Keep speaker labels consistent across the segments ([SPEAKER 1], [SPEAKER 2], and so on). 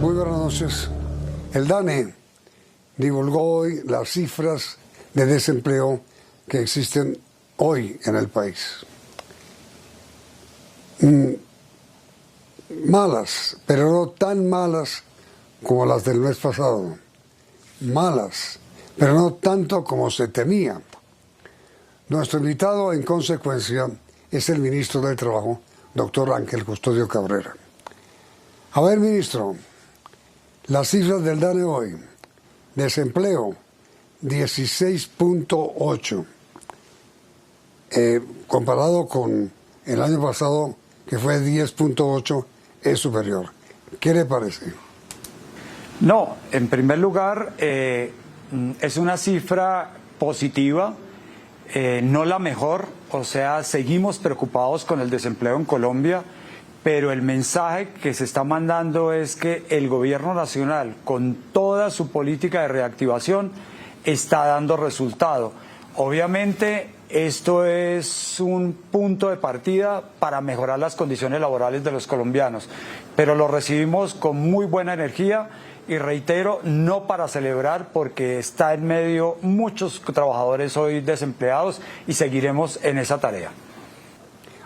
[SPEAKER 1] Muy buenas noches. El DANE divulgó hoy las cifras de desempleo que existen hoy en el país. Malas, pero no tan malas como las del mes pasado. Malas, pero no tanto como se temía. Nuestro invitado, en consecuencia, es el ministro del Trabajo, doctor Ángel Custodio Cabrera. A ver, ministro, las cifras del DANE hoy. Desempleo, 16.8. Comparado con el año pasado, que fue 10.8, es superior. ¿Qué le parece?
[SPEAKER 2] No, en primer lugar, es una cifra positiva, no la mejor, o sea, seguimos preocupados con el desempleo en Colombia, pero el mensaje que se está mandando es que el gobierno nacional, con toda su política de reactivación, está dando resultado. Obviamente, esto es un punto de partida para mejorar las condiciones laborales de los colombianos, pero lo recibimos con muy buena energía y reitero, no para celebrar porque está en medio muchos trabajadores hoy desempleados y seguiremos en esa tarea.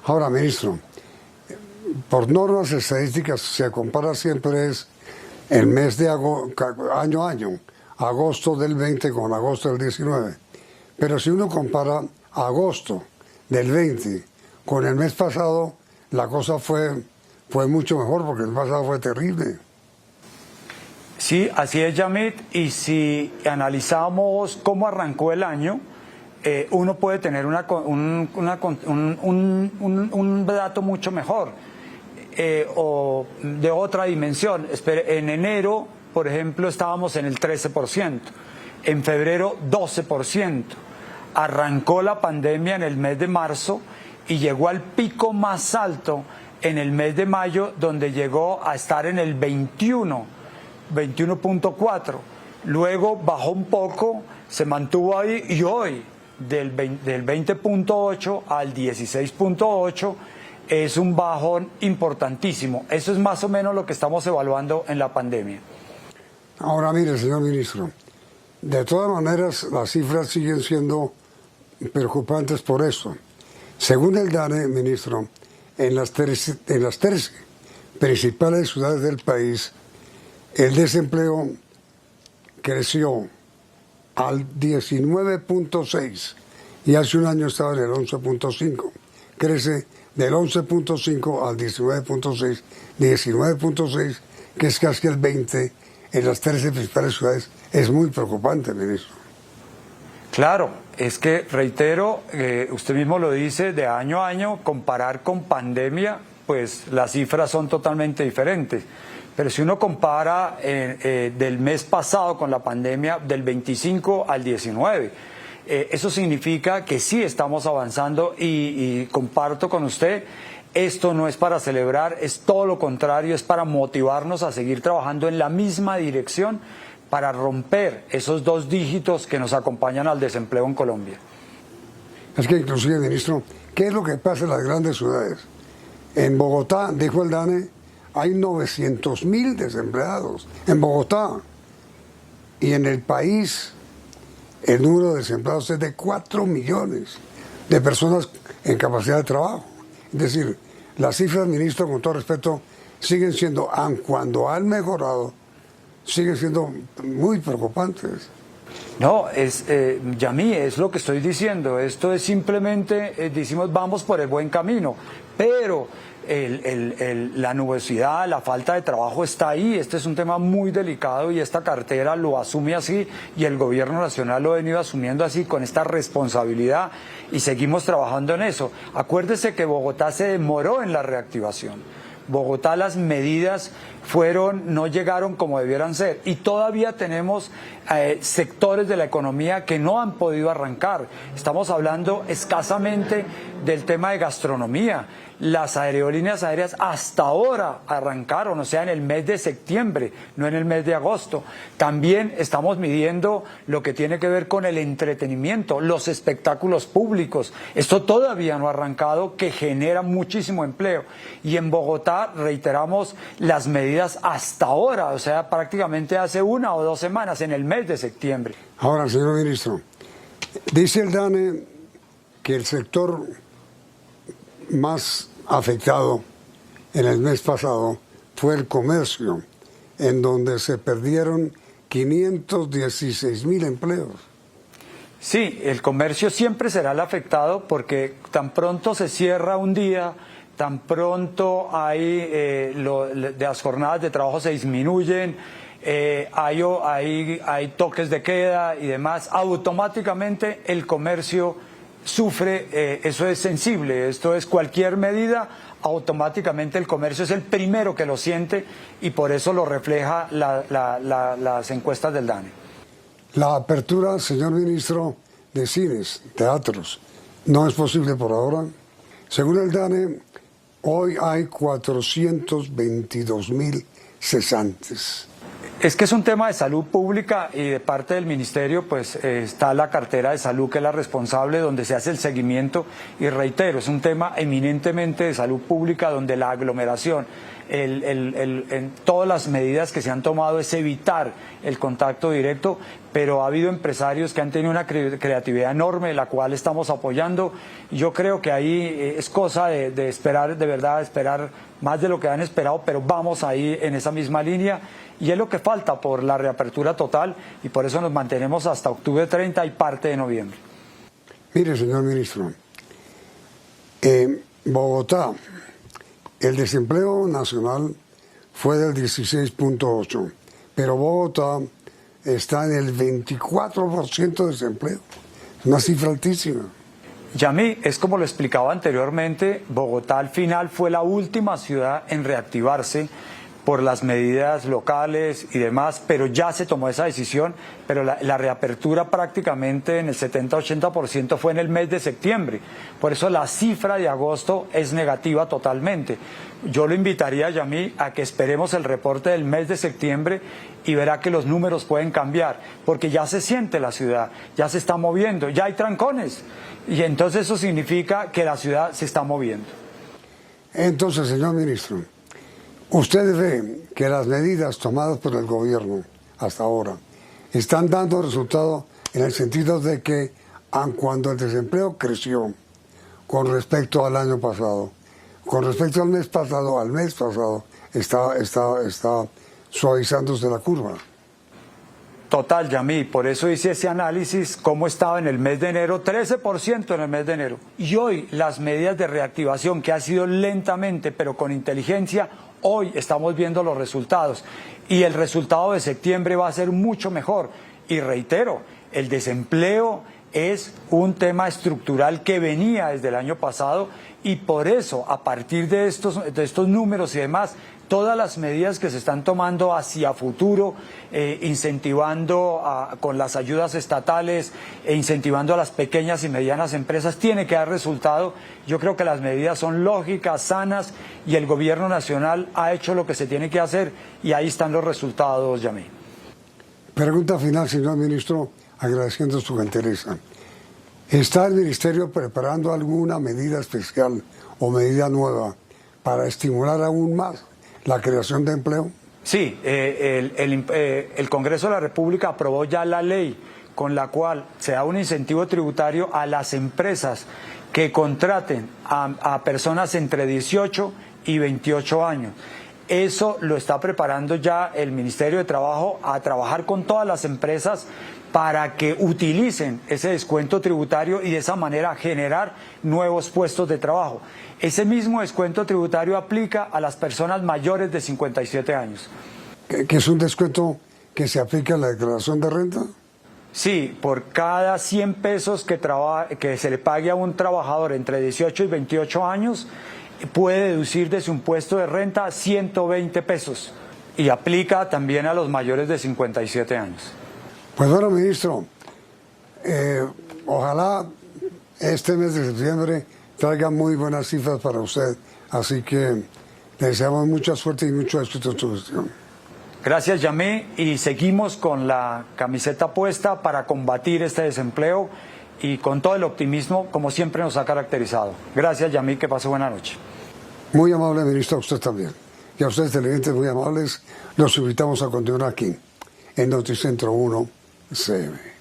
[SPEAKER 1] Ahora, ministro, por normas estadísticas se compara siempre es el mes de año a año, agosto del 20 con agosto del 19. Pero si uno compara agosto del 20 con el mes pasado, la cosa fue mucho mejor porque el pasado fue terrible.
[SPEAKER 2] Sí, así es, Yamit, y si analizamos cómo arrancó el año, uno puede tener un dato mucho mejor o de otra dimensión. En enero, por ejemplo, estábamos en el 13%, en febrero 12%. Arrancó la pandemia en el mes de marzo y llegó al pico más alto en el mes de mayo, donde llegó a estar en el 21.4. Luego bajó un poco, se mantuvo ahí y hoy del 20.8 al 16.8 es un bajón importantísimo. Eso es más o menos lo que estamos evaluando en la pandemia.
[SPEAKER 1] Ahora mire, señor ministro, de todas maneras las cifras siguen siendo preocupantes por eso. Según el DANE, ministro, en las 13 principales ciudades del país, el desempleo creció al 19.6 y hace un año estaba en el 11.5. Crece del 11.5 al 19.6, 19.6, que es casi el 20 en las 13 principales ciudades. Es muy preocupante, ministro.
[SPEAKER 2] Claro, es que, reitero, usted mismo lo dice, de año a año, comparar con pandemia, pues las cifras son totalmente diferentes. Pero si uno compara del mes pasado con la pandemia, del 25 al 19, eso significa que sí estamos avanzando y comparto con usted, esto no es para celebrar, es todo lo contrario, es para motivarnos a seguir trabajando en la misma dirección para romper esos 2 dígitos que nos acompañan al desempleo en Colombia.
[SPEAKER 1] Es que inclusive, ministro, ¿qué es lo que pasa en las grandes ciudades? En Bogotá, dijo el DANE, hay 900.000 desempleados en Bogotá. Y en el país, el número de desempleados es de 4 millones de personas en capacidad de trabajo. Es decir, las cifras, ministro, con todo respeto, siguen siendo, aun cuando han mejorado, siguen siendo muy preocupantes.
[SPEAKER 2] No, Yamí, es lo que estoy diciendo. Esto es simplemente, decimos, vamos por el buen camino, pero la nubosidad, la falta de trabajo está ahí. Este es un tema muy delicado y esta cartera lo asume así y el gobierno nacional lo ha venido asumiendo así, con esta responsabilidad, y seguimos trabajando en eso. Acuérdese que Bogotá se demoró en la reactivación. Bogotá, las medidas no llegaron como debieran ser y todavía tenemos sectores de la economía que no han podido arrancar. Estamos hablando escasamente del tema de gastronomía. Las aerolíneas aéreas hasta ahora arrancaron, o sea, en el mes de septiembre, no en el mes de agosto. También estamos midiendo lo que tiene que ver con el entretenimiento, los espectáculos públicos. Esto todavía no ha arrancado, que genera muchísimo empleo. Y en Bogotá Bogotá reiteramos las medidas hasta ahora, o sea, prácticamente hace 1 o 2 semanas, en el mes de septiembre.
[SPEAKER 1] Ahora, señor ministro, dice el DANE que el sector más afectado en el mes pasado fue el comercio, en donde se perdieron 516.000 empleos.
[SPEAKER 2] Sí, el comercio siempre será el afectado porque tan pronto se cierra un día, tan pronto hay las jornadas de trabajo se disminuyen, hay toques de queda y demás, automáticamente el comercio sufre, eso es sensible, esto es cualquier medida, automáticamente el comercio es el primero que lo siente y por eso lo refleja las encuestas del DANE.
[SPEAKER 1] La apertura, señor ministro, de cines, teatros, no es posible por ahora. Según el DANE, hoy hay 422.000 cesantes.
[SPEAKER 2] Es que es un tema de salud pública y de parte del ministerio pues está la cartera de salud que es la responsable donde se hace el seguimiento y reitero, es un tema eminentemente de salud pública donde la aglomeración, en todas las medidas que se han tomado es evitar el contacto directo, pero ha habido empresarios que han tenido una creatividad enorme, la cual estamos apoyando. Yo creo que ahí es cosa de esperar, de verdad, esperar más de lo que han esperado, pero vamos ahí en esa misma línea. Y es lo que falta por la reapertura total y por eso nos mantenemos hasta octubre 30 y parte de noviembre.
[SPEAKER 1] Mire, señor ministro, en Bogotá el desempleo nacional fue del 16.8, pero Bogotá está en el 24% de desempleo, una cifra altísima.
[SPEAKER 2] Yamí, es como lo explicaba anteriormente, Bogotá al final fue la última ciudad en reactivarse por las medidas locales y demás, pero ya se tomó esa decisión, pero la reapertura prácticamente en el 70-80% fue en el mes de septiembre, por eso la cifra de agosto es negativa totalmente. Yo lo invitaría, Yamí, a que esperemos el reporte del mes de septiembre y verá que los números pueden cambiar, porque ya se siente la ciudad, ya se está moviendo, ya hay trancones, y entonces eso significa que la ciudad se está moviendo.
[SPEAKER 1] Entonces, señor ministro, ¿usted ve que las medidas tomadas por el gobierno hasta ahora están dando resultado en el sentido de que, aun cuando el desempleo creció con respecto al año pasado, con respecto al mes pasado está suavizándose la curva?
[SPEAKER 2] Total, Yamí, por eso hice ese análisis, cómo estaba en el mes de enero, 13% en el mes de enero. Y hoy las medidas de reactivación, que ha sido lentamente, pero con inteligencia, hoy estamos viendo los resultados. Y el resultado de septiembre va a ser mucho mejor. Y reitero, el desempleo es un tema estructural que venía desde el año pasado y por eso, a partir de estos números y demás, todas las medidas que se están tomando hacia futuro, incentivando con las ayudas estatales e incentivando a las pequeñas y medianas empresas, tiene que dar resultado. Yo creo que las medidas son lógicas, sanas, y el gobierno nacional ha hecho lo que se tiene que hacer y ahí están los resultados, Yamí.
[SPEAKER 1] Pregunta final, señor ministro, agradeciendo su gentileza. ¿Está el ministerio preparando alguna medida especial o medida nueva para estimular aún más la creación de empleo?
[SPEAKER 2] Sí, el Congreso de la República aprobó ya la ley con la cual se da un incentivo tributario a las empresas que contraten a personas entre 18 y 28 años. Eso lo está preparando ya el Ministerio de Trabajo a trabajar con todas las empresas para que utilicen ese descuento tributario y de esa manera generar nuevos puestos de trabajo. Ese mismo descuento tributario aplica a las personas mayores de 57 años.
[SPEAKER 1] ¿Que es un descuento que se aplica a la declaración de renta?
[SPEAKER 2] Sí, por cada 100 pesos que se le pague a un trabajador entre 18 y 28 años, puede deducir de su impuesto de renta 120 pesos y aplica también a los mayores de 57 años.
[SPEAKER 1] Pues bueno, ministro, ojalá este mes de septiembre traiga muy buenas cifras para usted, así que le deseamos mucha suerte y mucho éxito en su gestión.
[SPEAKER 2] Gracias, Yamí, y seguimos con la camiseta puesta para combatir este desempleo y con todo el optimismo como siempre nos ha caracterizado. Gracias, Yamí, que pase buena noche.
[SPEAKER 1] Muy amable, ministro, a usted también. Y a ustedes, televidentes muy amables, los invitamos a continuar aquí, en Noticentro 1 CM.